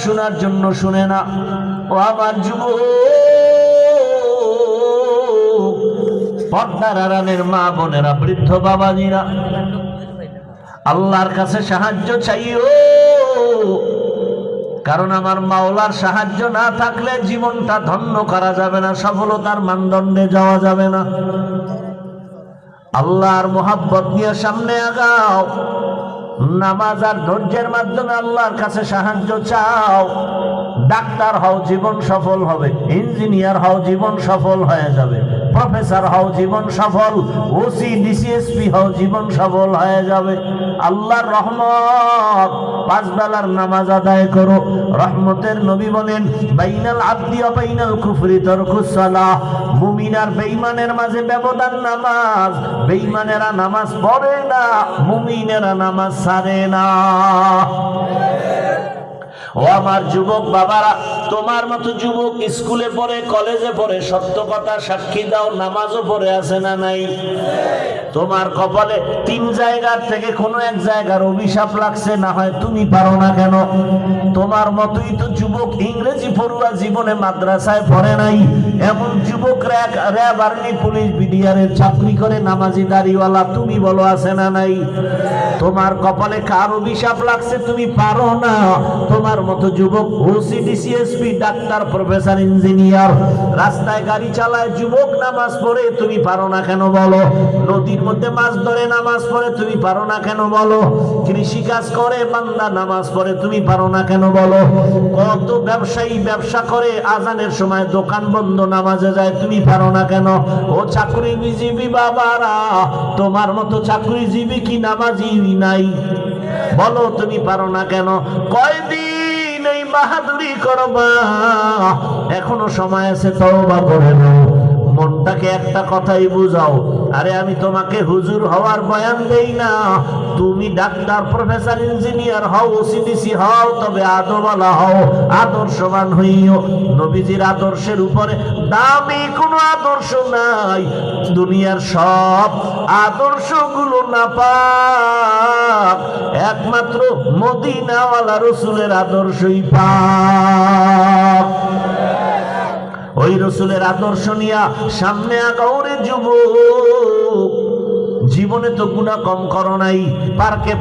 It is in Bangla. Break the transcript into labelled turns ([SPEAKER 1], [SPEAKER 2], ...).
[SPEAKER 1] শোনার জন্য শুনে না। ও আমার যুবক, পর্দার আড়ালের মা বোনেরা, বৃদ্ধ বাবাজিরা, আল্লাহর কাছে সাহায্য চাইও, কারণ আমার মাওলার সাহায্য না থাকলে জীবনটা ধন্য করা যাবে না, সফলতার মানদণ্ডে যাওয়া যাবে না। আল্লাহর মোহাব্বত নিয়ে সামনে আগাও, নামাজ আর ধৈর্যের মাধ্যমে আল্লাহর কাছে সাহায্য চাও। ডাক্তার হও, জীবন সফল হবে। ইঞ্জিনিয়ার হও, জীবন সফল হয়ে যাবে। প্রফেসর হও, জীবন সফল। ওসি ডিসিএসপি হও, জীবন সফল হয়ে যাবে। আল্লাহর রহমত, পাঁচ বেলার নামাজ আদায় করো। রহমতের নবী বলেন, বাইনাল আবদি ওয়া বাইনাল কুফরি তারকুস সালাহ। মুমিন আর বেঈমানের মাঝে ব্যবধান নামাজ। বেঈমানেরা নামাজ পড়ে না, মুমিনেরা নামাজ ছাড়ে না। ও আমার যুবক বাবারা, তোমার মতো যুবক স্কুলে পড়ে, কলেজে পড়ে, সত্য কথা সাক্ষী দাও, নামাজও পড়ে আছে না নাই? তোমার কপালে 3 জায়গার থেকে কোনো এক জায়গার অভিশাপ লাগছে, না হয় তুমি পারো না কেন? তোমার মতোই তো যুবক ইংরেজি পড়ুয়া, জীবনে মাদ্রাসায় পড়ে নাই, এমন যুবক র্যাব, আর্মি, পুলিশ, বিডিআরের চাকরি করে, নামাজি দাড়িওয়ালা, তুমি বলো আছে না নাই? তোমার কপালে কার অভিশাপ লাগছে? তুমি পারো না। তোমার মতো যুবক OC DC SP, doctor, professor, engineer, রাস্তায় গাড়ি চালায় যুবক, নামাজ পড়ে, তুমি পারো না কেন বলো? নদীর মধ্যে মাছ ধরে নামাজ পড়ে, তুমি পারো না কেন বলো? কৃষি কাজ করে বান্দা, নামাজ পড়ে, তুমি পারো না কেন বলো? কত ব্যবসায়ী ব্যবসা করে, আজানের সময় দোকান বন্ধ, নামাজে যায়, তুমি পারো না কেন? ও চাকরিজীবী বাবারা, তোমার মতো চাকরিজীবী কি নামাজি নাই? বলো, তুমি পারো না কেন? কয়দিন এই বাহাদুরি করবা? এখনো সময় আছে, তওবা করে নাও। মনটাকে একটা কথাই বুঝাও, আরে আমি তোমাকে হুজুর হওয়ার বয়ান দেই না। তুমি ডাক্তার, প্রফেসর, ইঞ্জিনিয়ার হও, ওসিডিসি হও, তবে আদরওয়ালা হও, আদর্শবান হইও। নবীজির আদর্শের উপরে দামি কোনো আদর্শ নাই। দুনিয়ার সব আদর্শগুলো নাপাক, একমাত্র মদিনাওয়ালা রসুলের আদর্শই পাক। ওই রসুলের আদর্শ নিয়া সামনে আগাও রে যুবক। জীবনে তো গুনাহ কম করো নাই, পার্কে